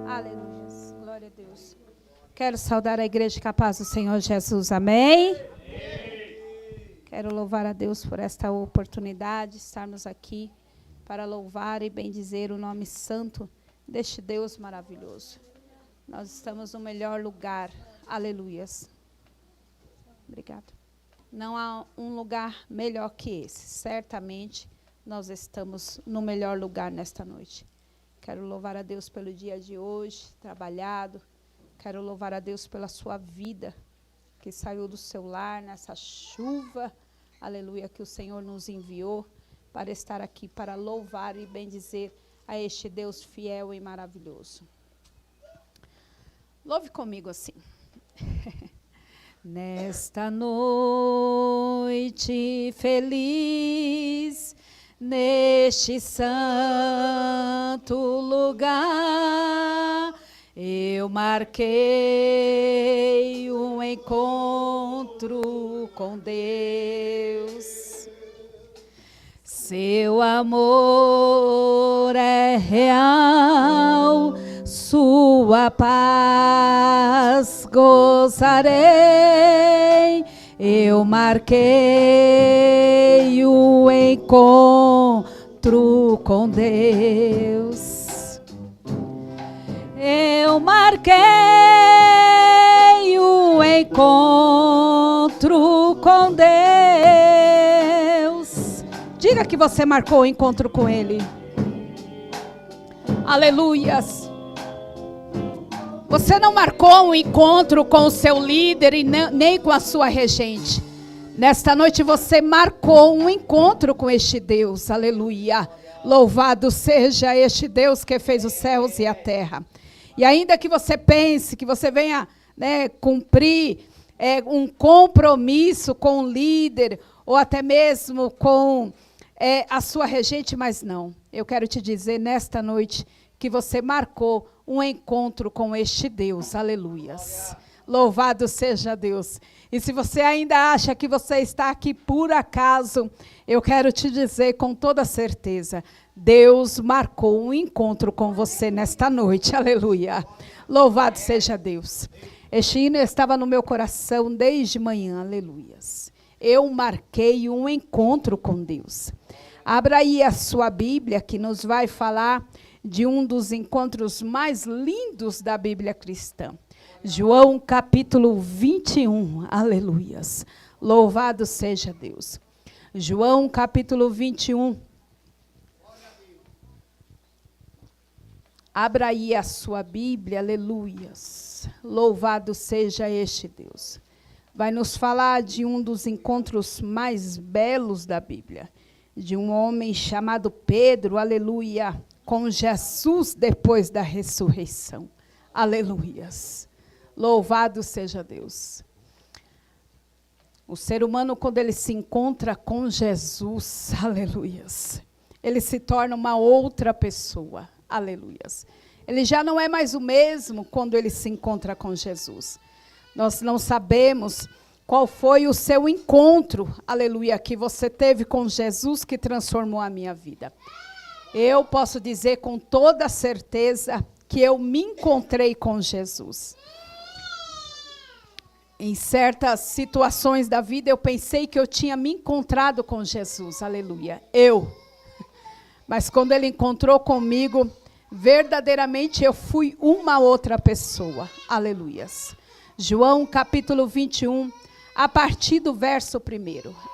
Aleluia. Glória a Deus. Quero saudar a igreja com a paz do Senhor Jesus. Amém? Quero louvar a Deus por esta oportunidade de estarmos aqui para louvar e bendizer o nome santo deste Deus maravilhoso. Nós estamos no melhor lugar. Aleluias. Obrigada. Não há um lugar melhor que esse. Certamente nós estamos no melhor lugar nesta noite. Quero louvar a Deus pelo dia de hoje, trabalhado. Quero louvar a Deus pela sua vida, que saiu do seu lar nessa chuva, aleluia, que o Senhor nos enviou para estar aqui, para louvar e bendizer a este Deus fiel e maravilhoso. Louve comigo assim. Nesta noite feliz, neste santo lugar, eu marquei um encontro com Deus. Seu amor é real, sua paz gozarei. Eu marquei o encontro com Deus. Eu marquei o encontro com Deus. Diga que você marcou o encontro com Ele. Aleluias. Você não marcou um encontro com o seu líder e nem com a sua regente. Nesta noite você marcou um encontro com este Deus. Aleluia. Louvado seja este Deus que fez os céus e a terra. E ainda que você pense que você venha cumprir um compromisso com o líder ou até mesmo com a sua regente, mas não. Eu quero te dizer nesta noite que você marcou um encontro com este Deus. Aleluias. Louvado seja Deus. E se você ainda acha que você está aqui por acaso, eu quero te dizer com toda certeza, Deus marcou um encontro com você nesta noite. Aleluia. Louvado seja Deus. Este hino estava no meu coração desde manhã. Aleluias. Eu marquei um encontro com Deus. Abra aí a sua Bíblia que nos vai falar de um dos encontros mais lindos da Bíblia cristã. João capítulo 21, aleluias. Louvado seja Deus. João capítulo 21. Abra aí a sua Bíblia, aleluias. Louvado seja este Deus. Vai nos falar de um dos encontros mais belos da Bíblia. De um homem chamado Pedro, aleluia, com Jesus depois da ressurreição. Aleluias. Louvado seja Deus. O ser humano, quando ele se encontra com Jesus, aleluias, ele se torna uma outra pessoa. Aleluias. Ele já não é mais o mesmo quando ele se encontra com Jesus. Nós não sabemos qual foi o seu encontro, aleluia, que você teve com Jesus que transformou a minha vida. Eu posso dizer com toda certeza que eu me encontrei com Jesus. Em certas situações da vida eu pensei que eu tinha me encontrado com Jesus, aleluia. Mas quando ele encontrou comigo, verdadeiramente eu fui uma outra pessoa, aleluias. João capítulo 21, a partir do verso 1,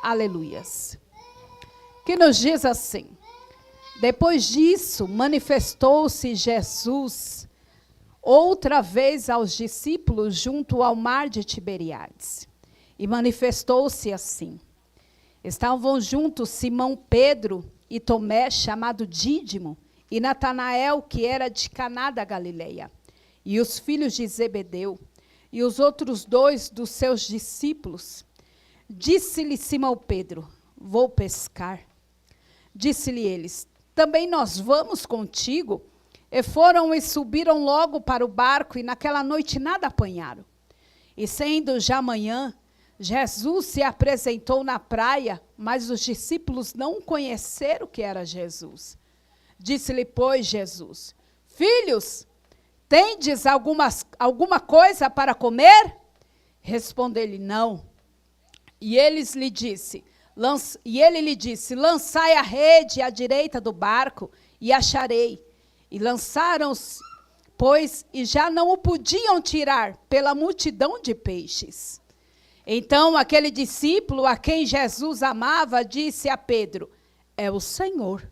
aleluias. Que nos diz assim: depois disso, manifestou-se Jesus outra vez aos discípulos junto ao mar de Tiberíades. E manifestou-se assim. Estavam juntos Simão Pedro e Tomé, chamado Dídimo, e Natanael, que era de Caná da Galileia, e os filhos de Zebedeu, e os outros dois dos seus discípulos. Disse-lhe Simão Pedro: vou pescar. Disse-lhe eles: também nós vamos contigo? E foram e subiram logo para o barco, e naquela noite nada apanharam. E sendo já manhã, Jesus se apresentou na praia, mas os discípulos não conheceram que era Jesus. Disse-lhe, pois, Jesus: filhos, tendes alguma coisa para comer? Respondeu-lhe, não. E ele lhe disse, lançai a rede à direita do barco e acharei. E lançaram-se, pois, e já não o podiam tirar pela multidão de peixes. Então aquele discípulo a quem Jesus amava disse a Pedro, é o Senhor.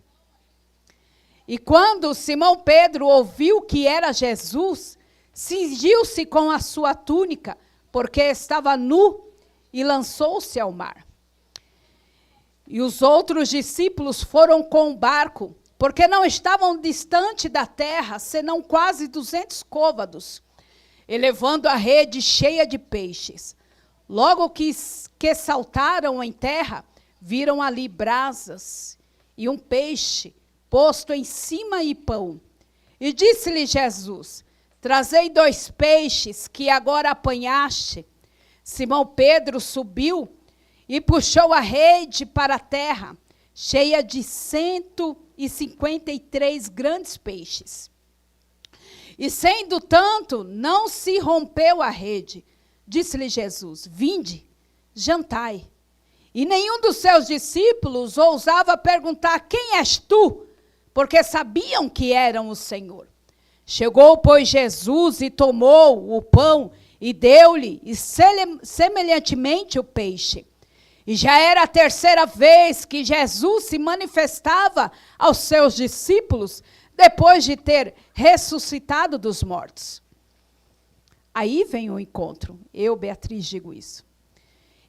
E quando Simão Pedro ouviu que era Jesus, cingiu-se com a sua túnica, porque estava nu, e lançou-se ao mar. E os outros discípulos foram com o barco, porque não estavam distante da terra, senão quase 200 côvados, e levando a rede cheia de peixes. Logo que saltaram em terra, viram ali brasas e um peixe posto em cima e pão. E disse-lhe Jesus, trazei 2 peixes que agora apanhaste. Simão Pedro subiu e puxou a rede para a terra, cheia de 153 grandes peixes. E sendo tanto, não se rompeu a rede. Disse-lhe Jesus, vinde, jantai. E nenhum dos seus discípulos ousava perguntar, quem és tu? Porque sabiam que eram o Senhor. Chegou, pois, Jesus e tomou o pão e deu-lhe, e semelhantemente o peixe. E já era a 3ª vez que Jesus se manifestava aos seus discípulos, depois de ter ressuscitado dos mortos. Aí vem o encontro. Eu, Beatriz, digo isso.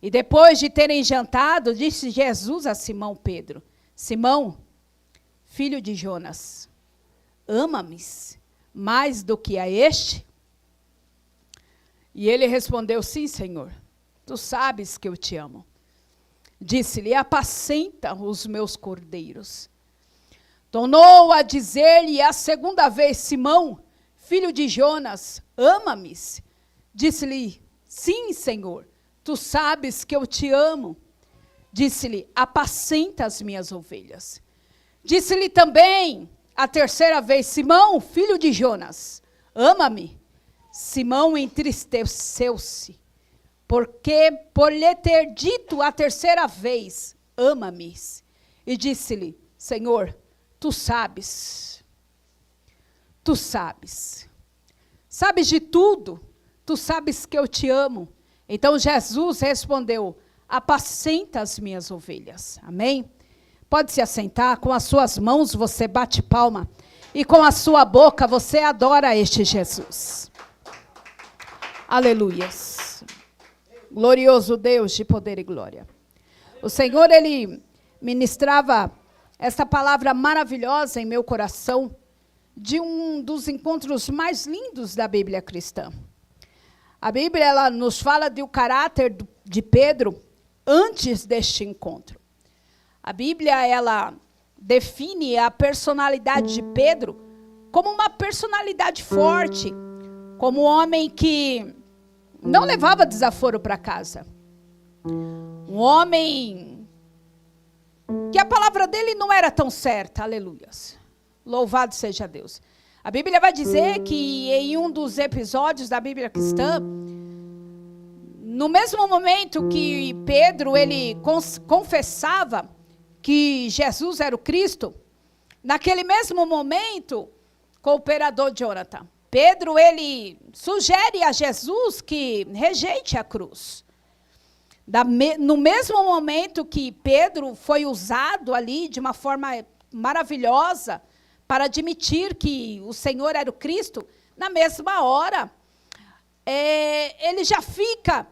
E depois de terem jantado, disse Jesus a Simão Pedro, Simão, filho de Jonas, ama-me mais do que a este? E ele respondeu, sim, Senhor, tu sabes que eu te amo. Disse-lhe, apacenta os meus cordeiros. Tornou a dizer-lhe a 2ª vez, Simão, filho de Jonas, ama-me? Disse-lhe, sim, Senhor, tu sabes que eu te amo. Disse-lhe, apacenta as minhas ovelhas. Disse-lhe também a 3ª vez, Simão, filho de Jonas, ama-me? Simão entristeceu-se, porque por lhe ter dito a 3ª vez, ama-me. E disse-lhe, Senhor, tu sabes de tudo, tu sabes que eu te amo. Então Jesus respondeu, apacenta as minhas ovelhas. Amém? Pode se assentar, com as suas mãos você bate palma, e com a sua boca você adora este Jesus. Aleluias. Glorioso Deus de poder e glória. O Senhor, Ele ministrava esta palavra maravilhosa em meu coração, de um dos encontros mais lindos da Bíblia cristã. A Bíblia, ela nos fala do caráter de Pedro antes deste encontro. A Bíblia, ela define a personalidade de Pedro como uma personalidade forte, como um homem que não levava desaforo para casa. Um homem que a palavra dele não era tão certa, aleluias. Louvado seja Deus. A Bíblia vai dizer que em um dos episódios da Bíblia cristã, no mesmo momento que Pedro ele confessava que Jesus era o Cristo, naquele mesmo momento, com o cooperador Jonathan, Pedro, ele sugere a Jesus que rejeite a cruz. No mesmo momento que Pedro foi usado ali de uma forma maravilhosa para admitir que o Senhor era o Cristo, na mesma hora, ele já fica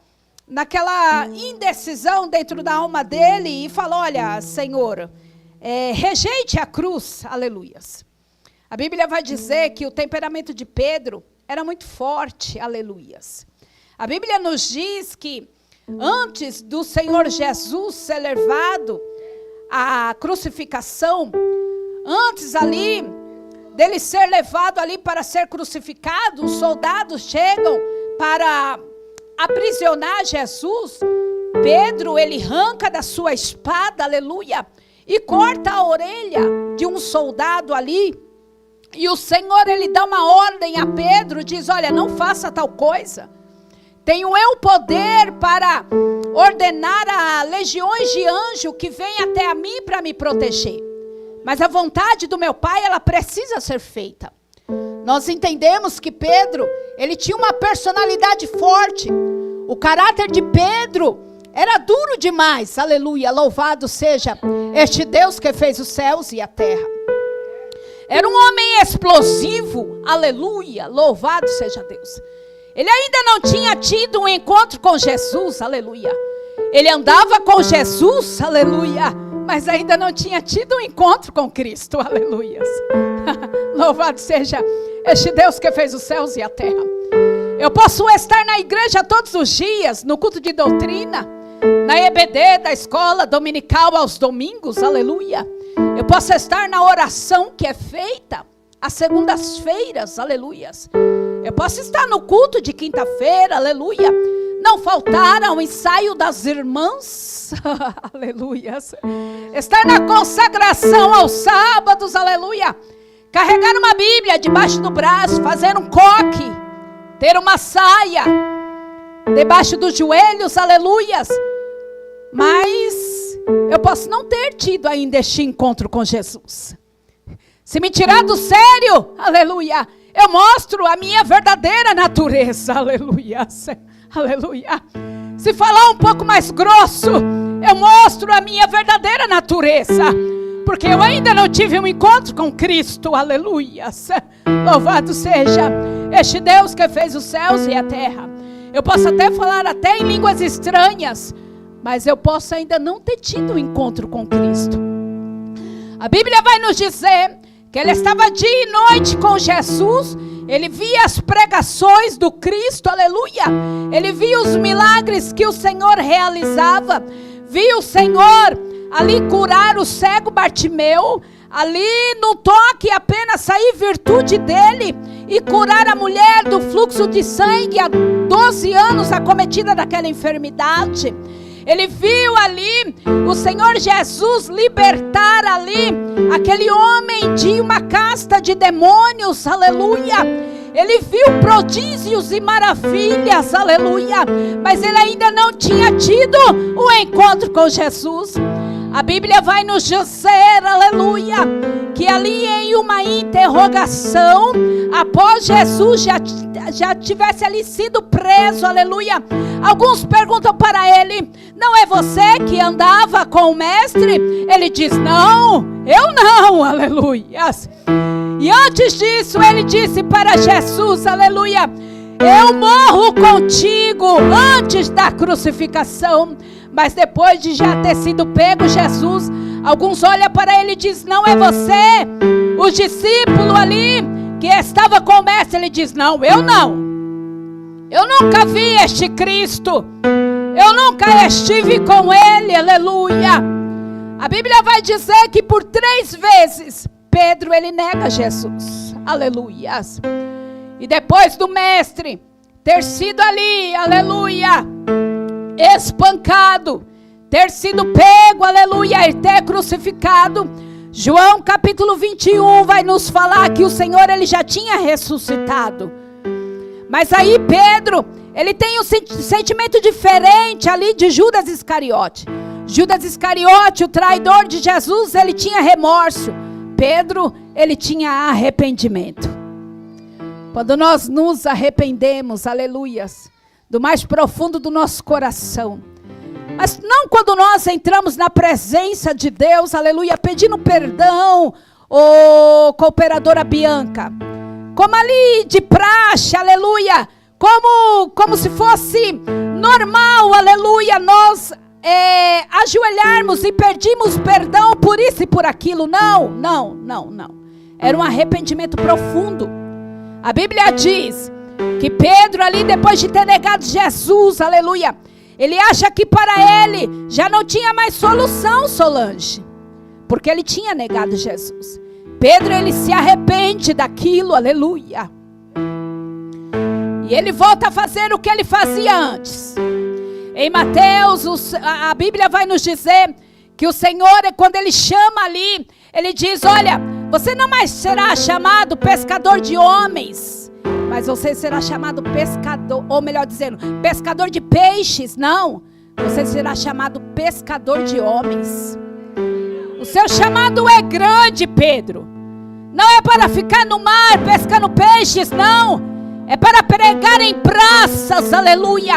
naquela indecisão dentro da alma dele e fala, olha, Senhor, rejeite a cruz, aleluias. A Bíblia vai dizer que o temperamento de Pedro era muito forte, aleluias. A Bíblia nos diz que antes do Senhor Jesus ser levado à crucificação, antes ali dele ser levado ali para ser crucificado, os soldados chegam para aprisionar Jesus. Pedro, ele arranca da sua espada, aleluia, e corta a orelha de um soldado ali. E o Senhor, ele dá uma ordem a Pedro, diz, olha, não faça tal coisa. Tenho eu poder para ordenar a legiões de anjos que vêm até a mim para me proteger. Mas a vontade do meu Pai, ela precisa ser feita. Nós entendemos que Pedro, ele tinha uma personalidade forte. O caráter de Pedro era duro demais. Aleluia, louvado seja este Deus que fez os céus e a terra. Era um homem explosivo. Aleluia, louvado seja Deus. Ele ainda não tinha tido um encontro com Jesus. Aleluia. Ele andava com Jesus. Aleluia. Mas ainda não tinha tido um encontro com Cristo. Aleluia. Louvado seja este Deus que fez os céus e a terra. Eu posso estar na igreja todos os dias, no culto de doutrina, na EBD da escola dominical aos domingos, aleluia. Eu posso estar na oração que é feita às segundas-feiras, aleluias. Eu posso estar no culto de quinta-feira, aleluia. Não faltar ao ensaio das irmãs, aleluias. Estar na consagração aos sábados, aleluia. Carregar uma Bíblia debaixo do braço, fazer um coque, ter uma saia debaixo dos joelhos, aleluias. Mas eu posso não ter tido ainda este encontro com Jesus. Se me tirar do sério, aleluia, eu mostro a minha verdadeira natureza, aleluia, aleluia. Se falar um pouco mais grosso, eu mostro a minha verdadeira natureza. Porque eu ainda não tive um encontro com Cristo, aleluia. Louvado seja este Deus que fez os céus e a terra. Eu posso até falar até em línguas estranhas, mas eu posso ainda não ter tido um encontro com Cristo. A Bíblia vai nos dizer que ele estava dia e noite com Jesus. Ele via as pregações do Cristo, aleluia. Ele via os milagres que o Senhor realizava. Via o Senhor ali curar o cego Bartimeu. Ali no toque apenas sair virtude dele e curar a mulher do fluxo de sangue há 12 anos acometida daquela enfermidade. Ele viu ali o Senhor Jesus libertar ali aquele homem de uma casta de demônios, aleluia. Ele viu prodígios e maravilhas, aleluia. Mas ele ainda não tinha tido um encontro com Jesus. A Bíblia vai nos dizer, aleluia, que ali em uma interrogação, após Jesus já tivesse ali sido preso, aleluia. Alguns perguntam para ele, não é você que andava com o mestre? Ele diz, não, eu não, aleluia. E antes disso ele disse para Jesus, aleluia, eu morro contigo antes da crucificação. Mas depois de já ter sido pego Jesus, alguns olham para ele e dizem, não é você? O discípulo ali que estava com o mestre, ele diz, não, eu não. Eu nunca vi este Cristo. Eu nunca estive com ele, aleluia. A Bíblia vai dizer que por 3 vezes Pedro ele nega Jesus, aleluia. E depois do mestre ter sido ali, aleluia, espancado, ter sido pego, aleluia, e ter crucificado, João capítulo 21 vai nos falar que o Senhor ele já tinha ressuscitado. Mas aí Pedro, ele tem um sentimento diferente ali de Judas Iscariote. Judas Iscariote, o traidor de Jesus, ele tinha remorso. Pedro, ele tinha arrependimento. Quando nós nos arrependemos, aleluias, do mais profundo do nosso coração, mas não quando nós entramos na presença de Deus, aleluia, pedindo perdão, ô cooperadora Bianca, como ali de praxe, aleluia, como se fosse normal, aleluia, nós ajoelharmos e pedimos perdão por isso e por aquilo. Não. Era um arrependimento profundo. A Bíblia diz que Pedro ali, depois de ter negado Jesus, aleluia, ele acha que para ele já não tinha mais solução, Solange, porque ele tinha negado Jesus. Pedro, ele se arrepende daquilo, aleluia, e ele volta a fazer o que ele fazia antes. Em Mateus, a Bíblia vai nos dizer que o Senhor, quando ele chama ali, ele diz, olha, Você não mais será chamado pescador de homens, mas você será chamado pescador, ou melhor dizendo, pescador de peixes. Não, você será chamado pescador de homens. O seu chamado é grande, Pedro. Não é para ficar no mar pescando peixes, não. É para pregar em praças, aleluia,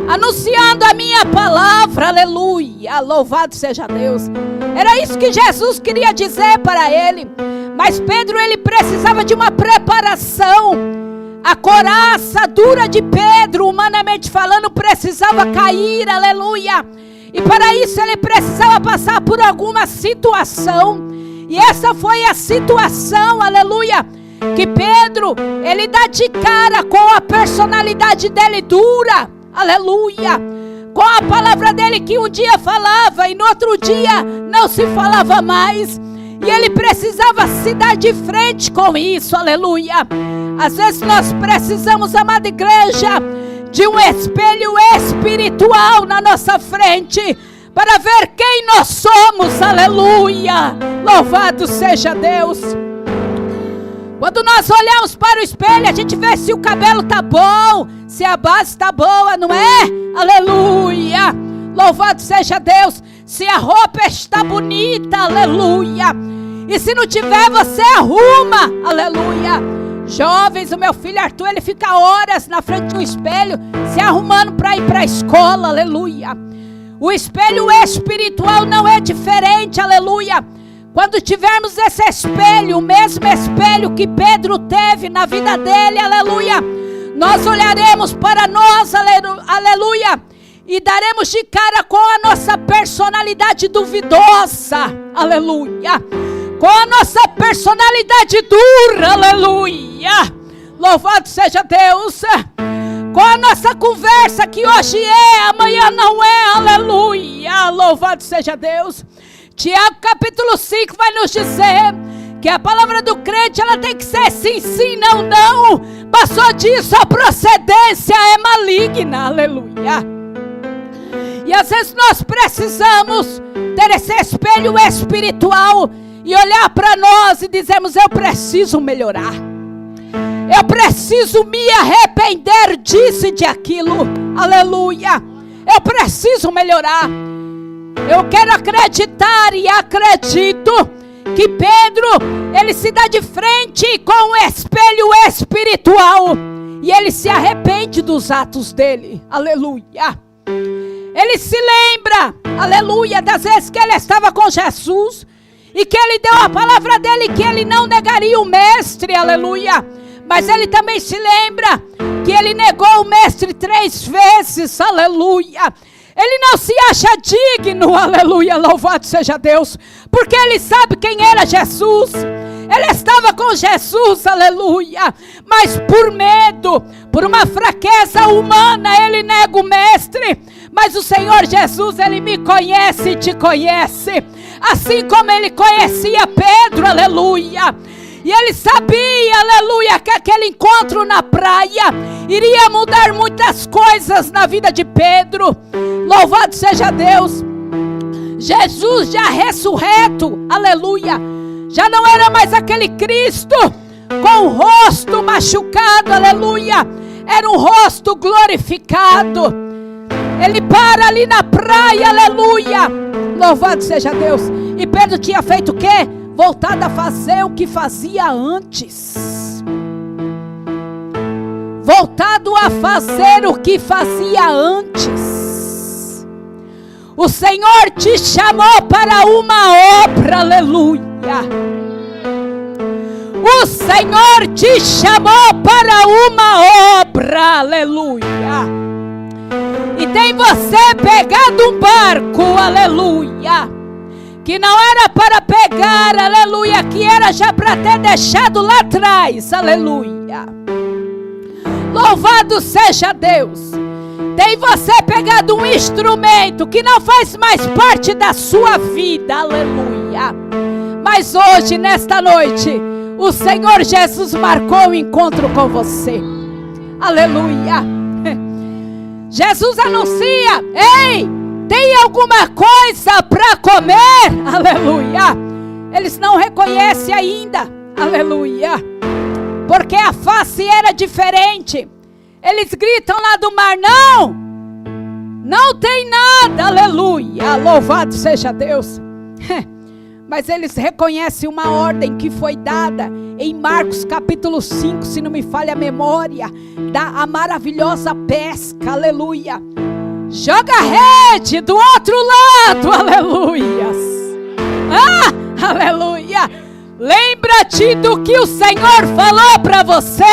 anunciando a minha palavra, aleluia. Louvado seja Deus. Era isso que Jesus queria dizer para ele. Mas Pedro, ele precisava de uma preparação. A coraça dura de Pedro, humanamente falando, precisava cair, aleluia. E para isso ele precisava passar por alguma situação. E essa foi a situação, aleluia, que Pedro, ele dá de cara com a personalidade dele dura, aleluia, com a palavra dele que um dia falava e no outro dia não se falava mais. E ele precisava se dar de frente com isso, aleluia. Às vezes nós precisamos, amada igreja, de um espelho espiritual na nossa frente, para ver quem nós somos, aleluia. Louvado seja Deus. Quando nós olhamos para o espelho, a gente vê se o cabelo está bom, se a base está boa, não é? Aleluia. Louvado seja Deus. Se a roupa está bonita, aleluia. E se não tiver, você arruma, aleluia. Jovens, o meu filho Arthur, ele fica horas na frente do espelho, se arrumando para ir para a escola, aleluia. O espelho espiritual não é diferente, aleluia. Quando tivermos esse espelho, o mesmo espelho que Pedro teve na vida dele, aleluia, nós olharemos para nós, aleluia, e daremos de cara com a nossa personalidade duvidosa, aleluia, com a nossa personalidade dura, aleluia. Louvado seja Deus. Com a nossa conversa que hoje é, amanhã não é, aleluia. Louvado seja Deus. Tiago capítulo 5 vai nos dizer que a palavra do crente, ela tem que ser sim, sim, não, não. Passou disso, a procedência é maligna, aleluia. E às vezes nós precisamos ter esse espelho espiritual e olhar para nós e dizermos: eu preciso melhorar. Eu preciso me arrepender disso e de aquilo. Aleluia. Eu preciso melhorar. Eu quero acreditar e acredito que Pedro, ele se dá de frente com o espelho espiritual e ele se arrepende dos atos dele. Aleluia. Ele se lembra, aleluia, das vezes que ele estava com Jesus e que ele deu a palavra dele que ele não negaria o mestre. Aleluia. Mas ele também se lembra que ele negou o mestre 3 vezes, aleluia. Ele não se acha digno, aleluia, louvado seja Deus, porque ele sabe quem era Jesus. Ele estava com Jesus, aleluia, mas por medo, por uma fraqueza humana, ele nega o mestre. Mas o Senhor Jesus, ele me conhece e te conhece, assim como ele conhecia Pedro, aleluia. E ele sabia, aleluia, que aquele encontro na praia iria mudar muitas coisas na vida de Pedro. Louvado seja Deus. Jesus já ressurreto, aleluia, já não era mais aquele Cristo com o rosto machucado, aleluia. Era um rosto glorificado. Ele para ali na praia, aleluia. Louvado seja Deus. E Pedro tinha feito o quê? Voltado a fazer o que fazia antes. Voltado a fazer o que fazia antes. O Senhor te chamou para uma obra, aleluia. O Senhor te chamou para uma obra, aleluia. E tem você pegado um barco, aleluia, que não era para pegar, aleluia, que era já para ter deixado lá atrás, aleluia. Louvado seja Deus. Tem você pegado um instrumento que não faz mais parte da sua vida, aleluia. Mas hoje, nesta noite, o Senhor Jesus marcou um encontro com você, aleluia. Jesus anuncia: ei, tem alguma coisa para comer? Aleluia. Eles não reconhecem ainda. Aleluia. Porque a face era diferente. Eles gritam lá do mar: não tem nada. Aleluia. Louvado seja Deus. Mas eles reconhecem uma ordem que foi dada em Marcos capítulo 5, se não me falha a memória, da maravilhosa pesca. Aleluia. Joga a rede do outro lado. Aleluias. Aleluia. Lembra-te do que o Senhor falou para você.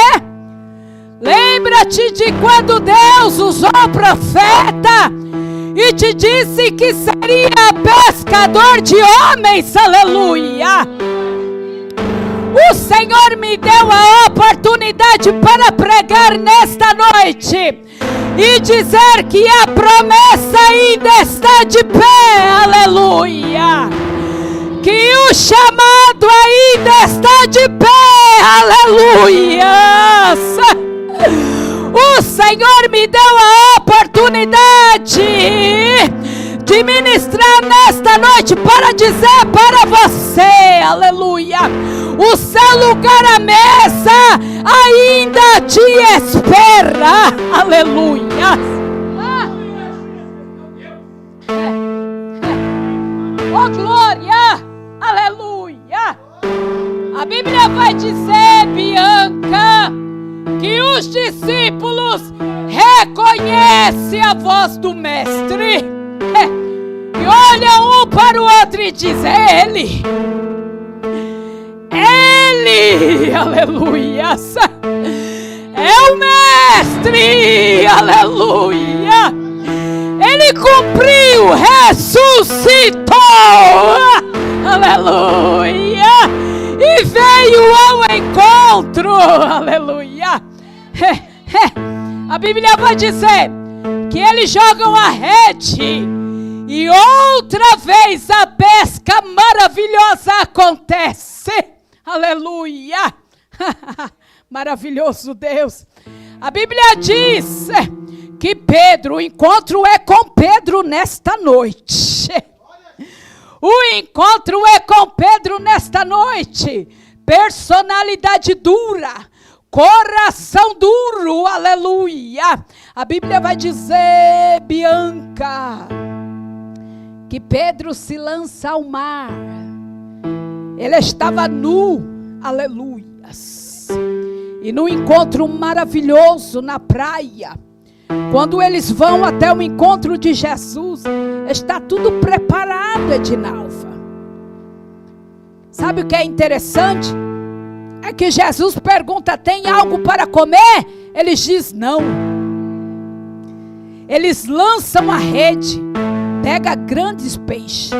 Lembra-te de quando Deus usou o profeta e te disse que seria pescador de homens. Aleluia. O Senhor me deu a oportunidade para pregar nesta noite e dizer que a promessa ainda está de pé. Aleluia. Que o chamado ainda está de pé. Aleluia. O Senhor me deu a oportunidade de ministrar nesta noite para dizer para você, aleluia, o seu lugar à mesa ainda te espera. Aleluia. Oh glória. Aleluia. A Bíblia vai dizer, Bianca, que os discípulos reconhecem a voz do mestre e olham um para o outro e dizem: ele, aleluia, é o mestre. Aleluia. Ele cumpriu, ressuscitou. Aleluia. E veio ao encontro. Aleluia. A Bíblia vai dizer que eles jogam a rede e outra vez a pesca maravilhosa acontece. Aleluia. Maravilhoso Deus. A Bíblia diz que Pedro, o encontro é com Pedro nesta noite. O encontro é com Pedro nesta noite. Personalidade dura, coração duro. Aleluia. A Bíblia vai dizer, Bianca, que Pedro se lança ao mar. Ele estava nu. Aleluia. E no encontro maravilhoso na praia, quando eles vão até o encontro de Jesus, está tudo preparado, Edinalva. Sabe o que é interessante? É que Jesus pergunta: tem algo para comer? Eles dizem não. Eles lançam a rede, pega grandes peixes,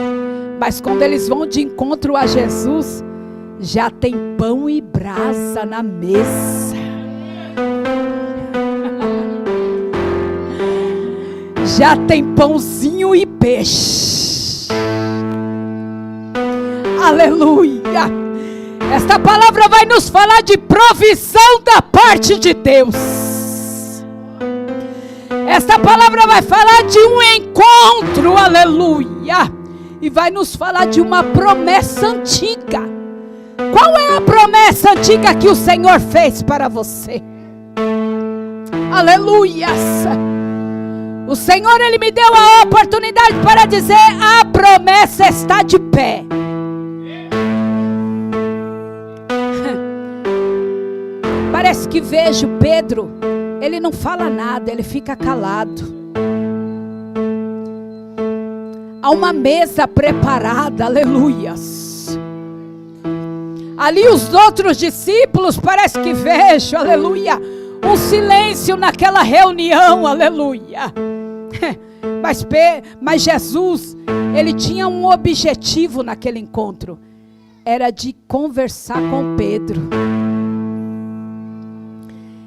mas quando eles vão de encontro a Jesus, já tem pão e brasa na mesa. Já tem pãozinho e peixe. Aleluia. Esta palavra vai nos falar de provisão da parte de Deus. Esta palavra vai falar de um encontro. Aleluia. E vai nos falar de uma promessa antiga. Qual é a promessa antiga que o Senhor fez para você? Aleluia. O Senhor, Ele me deu a oportunidade para dizer: a promessa está de pé. Parece que vejo Pedro, ele não fala nada, ele fica calado. Há uma mesa preparada, aleluias. Ali os outros discípulos, parece que vejo, aleluia, um silêncio naquela reunião, aleluia. Mas Jesus, Ele tinha um objetivo naquele encontro. Era de conversar com Pedro.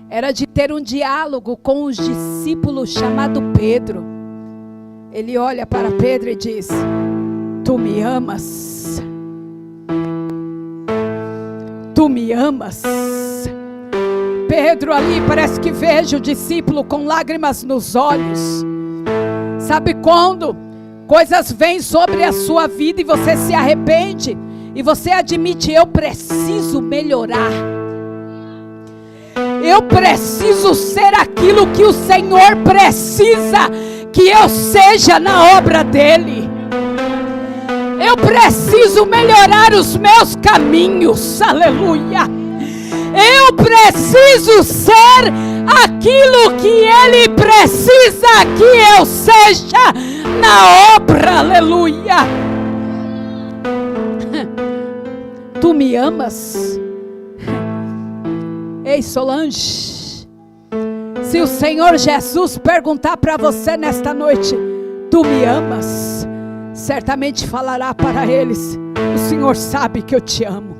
Era de ter um diálogo com os discípulos chamado Pedro. Ele olha para Pedro e diz: tu me amas? Tu me amas? Pedro ali, parece que vejo o discípulo com lágrimas nos olhos. Sabe quando coisas vêm sobre a sua vida e você se arrepende e você admite: eu preciso melhorar. Eu preciso ser aquilo que o Senhor precisa que eu seja na obra dEle. Eu preciso melhorar os meus caminhos, aleluia. Eu preciso ser aquilo que Ele precisa que eu seja na obra, aleluia. Tu me amas? Ei, Solange, se o Senhor Jesus perguntar para você nesta noite: tu me amas? Certamente falará para eles: o Senhor sabe que eu te amo.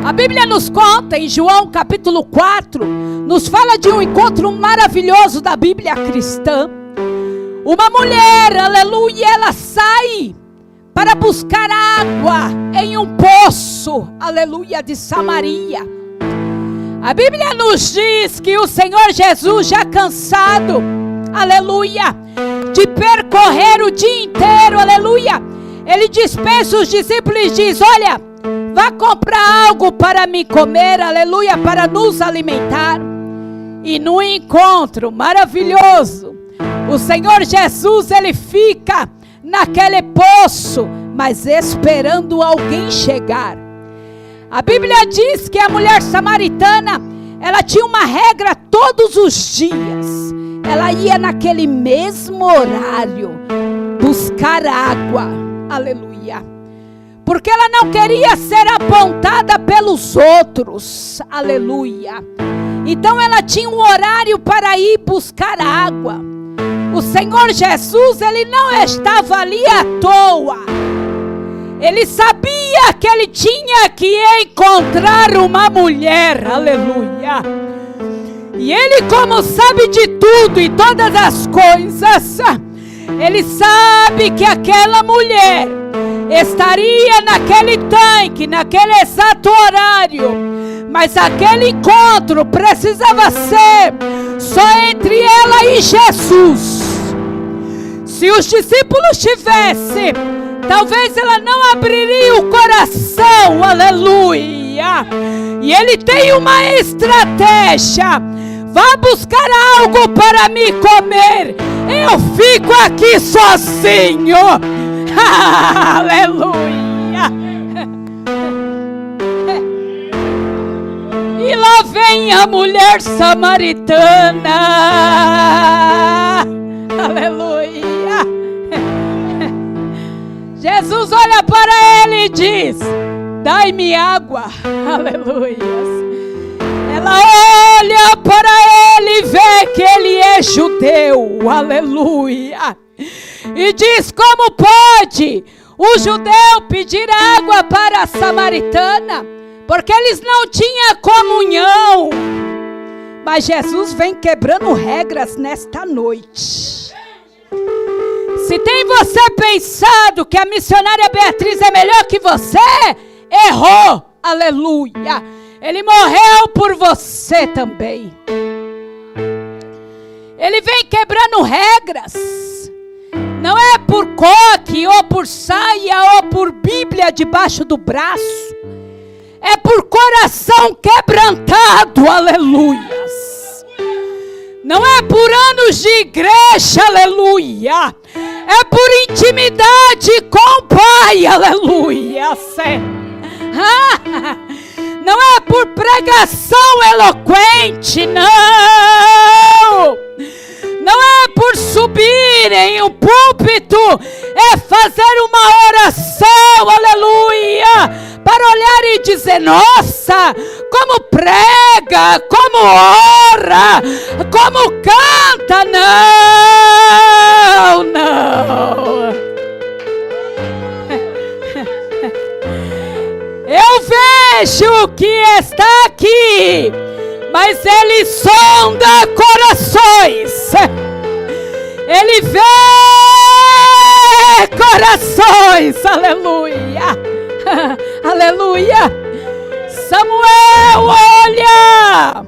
A Bíblia nos conta em João capítulo 4, nos fala de um encontro maravilhoso da Bíblia cristã. Uma mulher, aleluia, ela sai para buscar água em um poço, aleluia, de Samaria. A Bíblia nos diz que o Senhor Jesus, já cansado, aleluia, de percorrer o dia inteiro, aleluia, Ele dispensa os discípulos e diz: olha, vá comprar algo para me comer, aleluia, para nos alimentar. E no encontro maravilhoso, o Senhor Jesus, Ele fica naquele poço, mas esperando alguém chegar. A Bíblia diz que a mulher samaritana, ela tinha uma regra todos os dias. Ela ia naquele mesmo horário buscar água, aleluia, porque ela não queria ser apontada pelos outros, aleluia. Então ela tinha um horário para ir buscar água. O Senhor Jesus, Ele não estava ali à toa. Ele sabia que Ele tinha que encontrar uma mulher, aleluia. E Ele, como sabe de tudo e todas as coisas, Ele sabe que aquela mulher estaria naquele tanque, naquele exato horário. Mas aquele encontro precisava ser só entre ela e Jesus. Se os discípulos tivessem, talvez ela não abriria o coração, aleluia. E Ele tem uma estratégia: vá buscar algo para me comer, eu fico aqui sozinho, aleluia. E lá vem a mulher samaritana, aleluia. Jesus olha para ele e diz: dai-me água, aleluia. Ela olha para ele e vê que ele é judeu, aleluia. E diz: como pode o judeu pedir água para a samaritana? Porque eles não tinham comunhão. Mas Jesus vem quebrando regras nesta noite. Se tem você pensado que a missionária Beatriz é melhor que você, errou, aleluia. Ele morreu por você também. Ele vem quebrando regras. Não é por coque, ou por saia, ou por Bíblia debaixo do braço. É por coração quebrantado, aleluias. Não é por anos de igreja, aleluia. É por intimidade com o Pai, aleluia. Não é por pregação eloquente, não. Não é por subir em um púlpito, é fazer uma oração, aleluia, para olhar e dizer: nossa, como prega, como ora, como canta. Não, não. Eu vejo que está aqui, mas Ele sonda corações. Ele vê corações, aleluia, aleluia. Samuel olha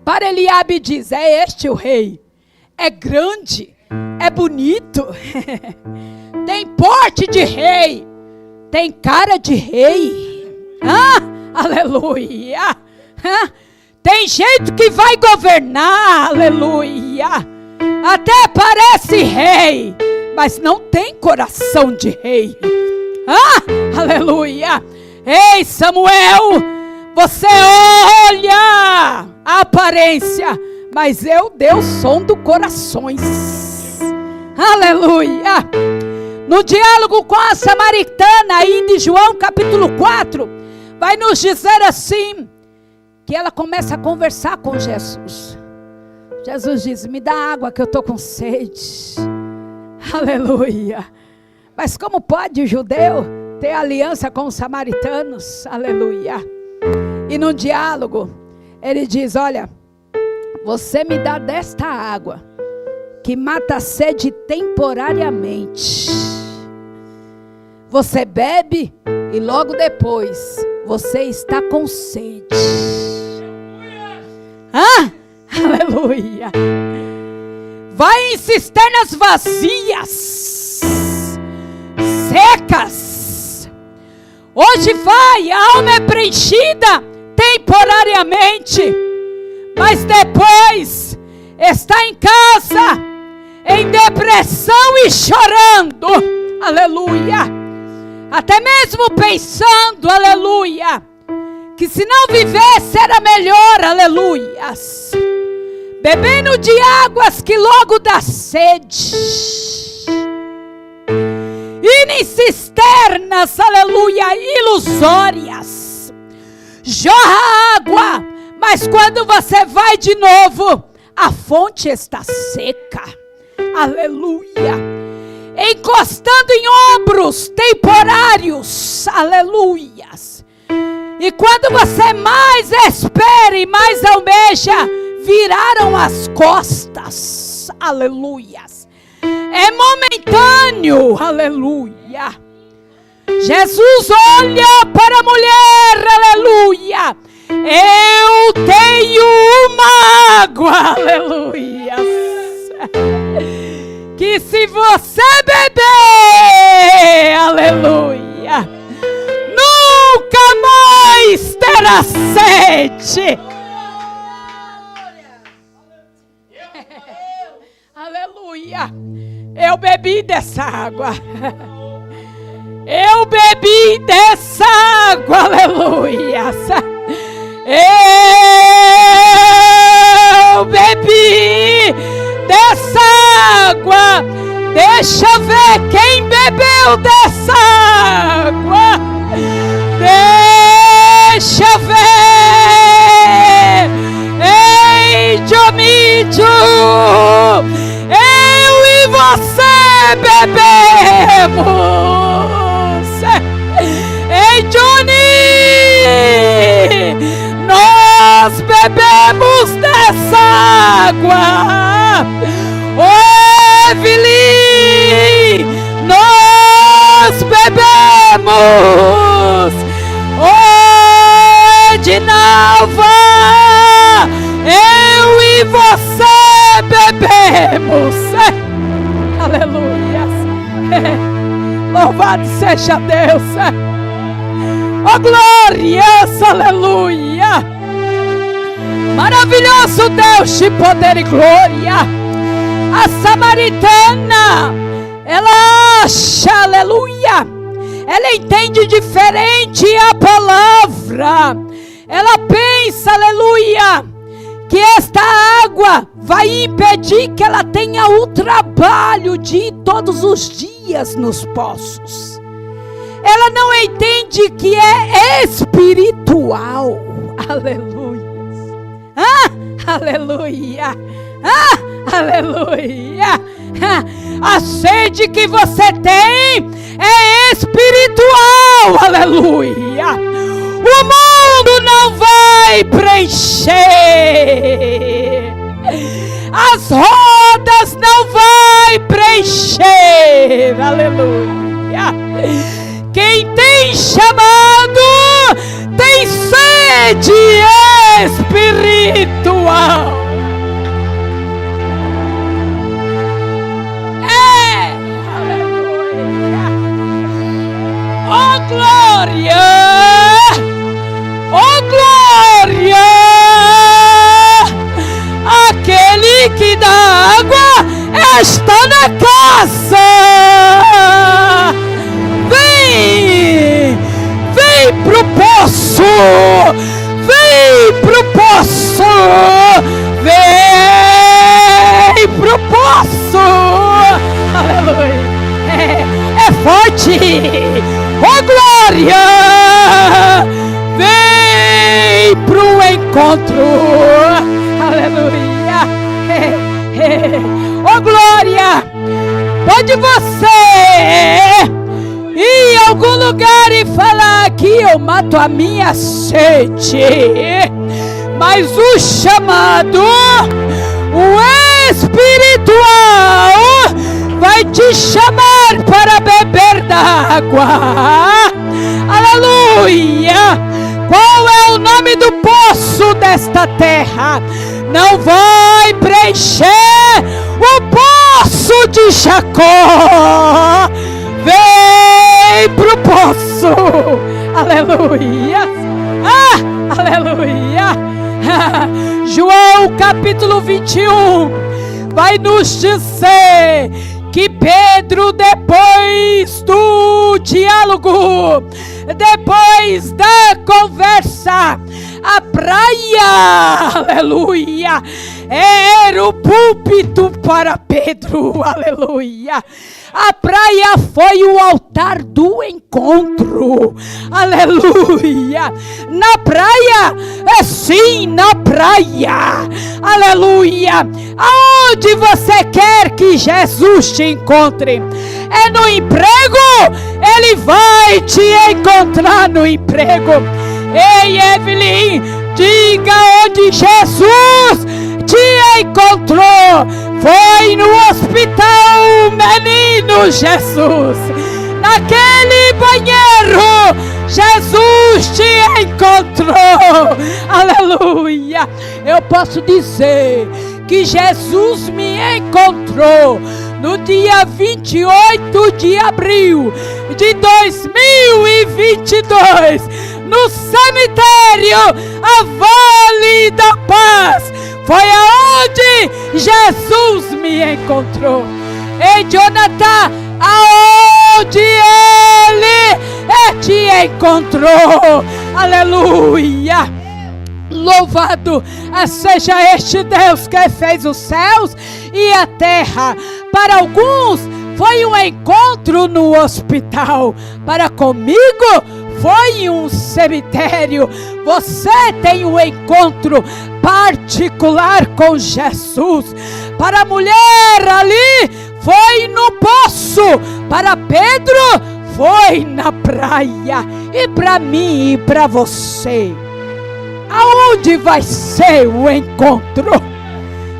para Eliabe e diz: é este o rei, é grande, é bonito. tem porte de rei, tem cara de rei. Aleluia. Tem jeito que vai governar. Aleluia. Até parece rei, mas não tem coração de rei. Aleluia. Ei, Samuel, você olha a aparência, mas eu, Deus, sondo corações. Aleluia. No diálogo com a samaritana, ainda em João capítulo 4, vai nos dizer assim, que ela começa a conversar com Jesus. Jesus diz, me dá água que eu estou com sede. Aleluia. Mas como pode o judeu ter aliança com os samaritanos? Aleluia. E no diálogo, ele diz, olha, você me dá desta água, que mata a sede temporariamente. Você bebe e logo depois você está com sede. Aleluia. Vai em cisternas vazias, secas. Hoje vai, a alma é preenchida temporariamente, mas depois está em casa, em depressão e chorando. Aleluia. Até mesmo pensando, aleluia, que se não vivesse era melhor, aleluias. Bebendo de águas que logo dá sede. Indo em cisternas, aleluia, ilusórias. Jorra água, mas quando você vai de novo, a fonte está seca. Aleluia. Encostando em ombros temporários. Aleluias. E quando você mais espera e mais almeja, viraram as costas. Aleluias. É momentâneo. Aleluia. Jesus olha para a mulher. Aleluia. Eu tenho uma água. Aleluia. Que se você beber, aleluia, nunca mais terá sede. Aleluia. Eu bebi dessa água. Eu bebi dessa água. Aleluia. Eu bebi dessa água. Deixa eu ver quem bebeu dessa água. Deixa eu ver. Ei, Dionídio, eu e você bebemos. Ei, Johnny, nós bebemos dessa água. Ô, Evelyn, nós bebemos. Ô, Edinalva, eu e você bebemos. Aleluia. Louvado seja Deus. Oh, glórias, aleluia. Maravilhoso Deus de poder e glória. A samaritana, ela acha, aleluia, ela entende diferente a palavra. Ela pensa, aleluia, que esta água vai impedir que ela tenha o trabalho de ir todos os dias nos poços. Ela não entende que é espiritual. Aleluia. Aleluia. Aleluia. A sede que você tem é espiritual. Aleluia. O mundo não vai preencher. As rodas não vai preencher. Aleluia. Quem tem chamado tem sede espiritual. Aleluia. casa. Vem pro poço. Vem pro poço. Vem pro poço. Aleluia. É forte. Oh, glória. Vem pro encontro. Aleluia. Oh, glória. Pode você ir em algum lugar e falar que eu mato a minha sede, mas o chamado, o espiritual, vai te chamar para beber da água. Aleluia. Qual é o nome do poço desta terra? Não vai preencher o poço de Jacó. Vem pro poço. Aleluia. Aleluia. João capítulo 21 vai nos dizer que Pedro, depois do diálogo, depois da conversa, a praia, aleluia, era o púlpito para Pedro, aleluia. A praia foi o altar do encontro, aleluia. Na praia, sim, na praia, aleluia. Aonde você quer que Jesus te encontre? É no emprego? Ele vai te encontrar no emprego. Ei, Evelyn, diga onde Jesus te encontrou. Foi no hospital, menino Jesus. Naquele banheiro, Jesus te encontrou. Aleluia. Eu posso dizer que Jesus me encontrou no dia 28 de abril de 2022, no cemitério A Vale da Paz. Foi aonde Jesus me encontrou. Ei, Jonathan, aonde Ele te encontrou. Aleluia. Louvado seja este Deus que fez os céus e a terra. Para alguns foi um encontro no hospital. Para comigo foi um cemitério. Você tem um encontro particular com Jesus. Para a mulher ali foi no poço. Para Pedro foi na praia. E para mim e para você, aonde vai ser o encontro?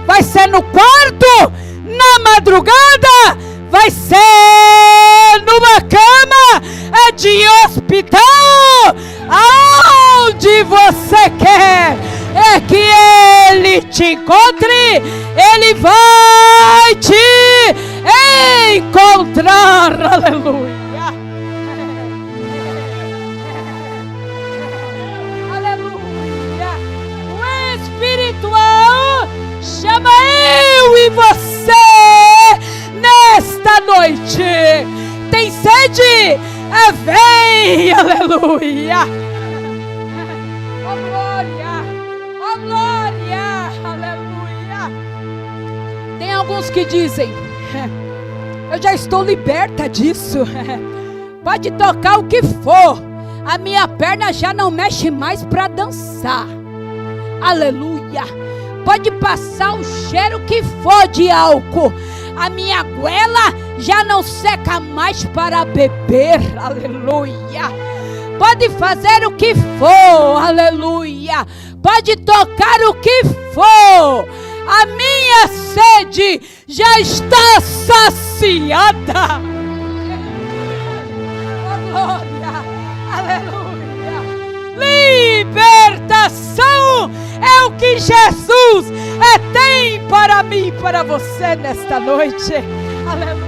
Vai ser no quarto? Na madrugada? Vai ser numa cama de hospital? Aonde você quer que Ele te encontre? Ele vai te encontrar. Aleluia. Espiritual chama eu e você nesta noite. Tem sede? Vem, aleluia. Oh glória, oh glória, aleluia. Tem alguns que dizem: eu já estou liberta disso. Pode tocar o que for, a minha perna já não mexe mais para dançar. Aleluia. Pode passar o cheiro que for de álcool, a minha goela já não seca mais para beber. Aleluia. Pode fazer o que for. Aleluia. Pode tocar o que for, a minha sede já está saciada. Oh, glória. Aleluia. Libertação é o que Jesus tem para mim e para você nesta noite. Aleluia.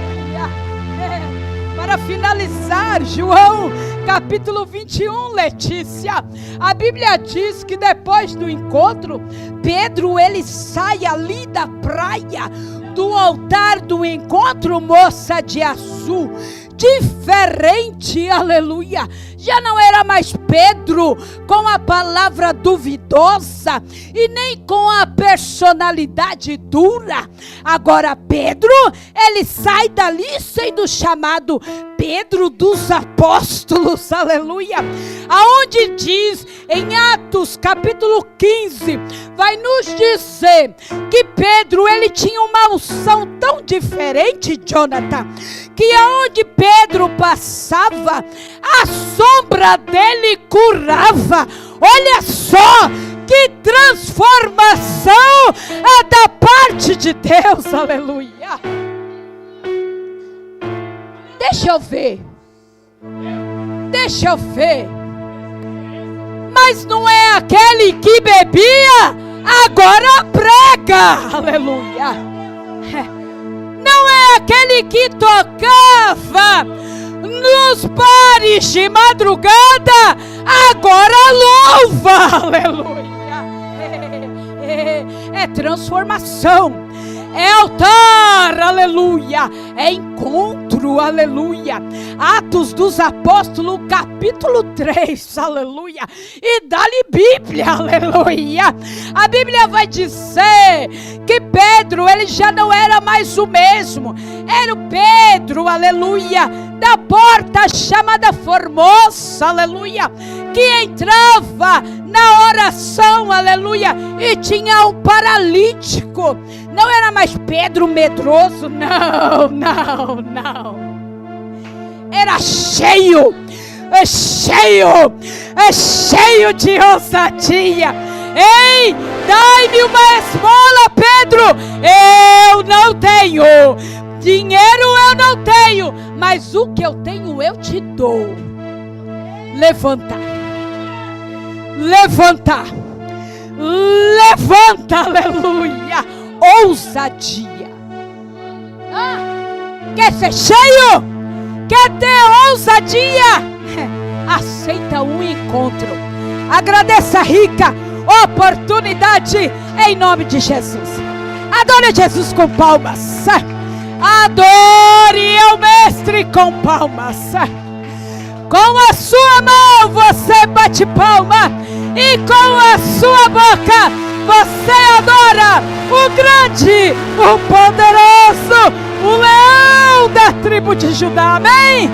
Para finalizar, João capítulo 21, Letícia, a Bíblia diz que depois do encontro, Pedro ele sai ali da praia do altar do encontro, moça de azul. Diferente, aleluia. Já não era mais Pedro com a palavra duvidosa e nem com a personalidade dura. Agora Pedro, ele sai dali sendo chamado Pedro dos apóstolos, aleluia. Aonde diz em Atos capítulo 15, vai nos dizer que Pedro, ele tinha uma unção tão diferente, Jonathan, que aonde Pedro passava, a sombra dele curava. Olha só que transformação é da parte de Deus, aleluia. Deixa eu ver. Mas não é aquele que bebia, agora prega, aleluia. Não é aquele que tocava nos bares de madrugada, agora louva, aleluia. É transformação, é altar, aleluia, é encontro, aleluia. Atos dos Apóstolos, capítulo 3, aleluia. E dá-lhe Bíblia, aleluia. A Bíblia vai dizer que Pedro, ele já não era mais o mesmo. Era o Pedro, aleluia, da porta chamada Formosa, aleluia, que entrava na oração, aleluia, e tinha um paralítico. Não era mais Pedro medroso, não. Era cheio de ousadia. Ei, dai-me uma esmola, Pedro. Eu não tenho dinheiro, eu não tenho, mas o que eu tenho eu te dou. Levanta, aleluia. Ousadia. Quer ser cheio? Quer ter ousadia? Aceita um encontro. Agradeça a rica oportunidade em nome de Jesus. Adore Jesus com palmas. Adore ao Mestre com palmas. Com a sua mão você bate palma, e com a sua boca você adora o grande, o poderoso, o leão da tribo de Judá. Amém?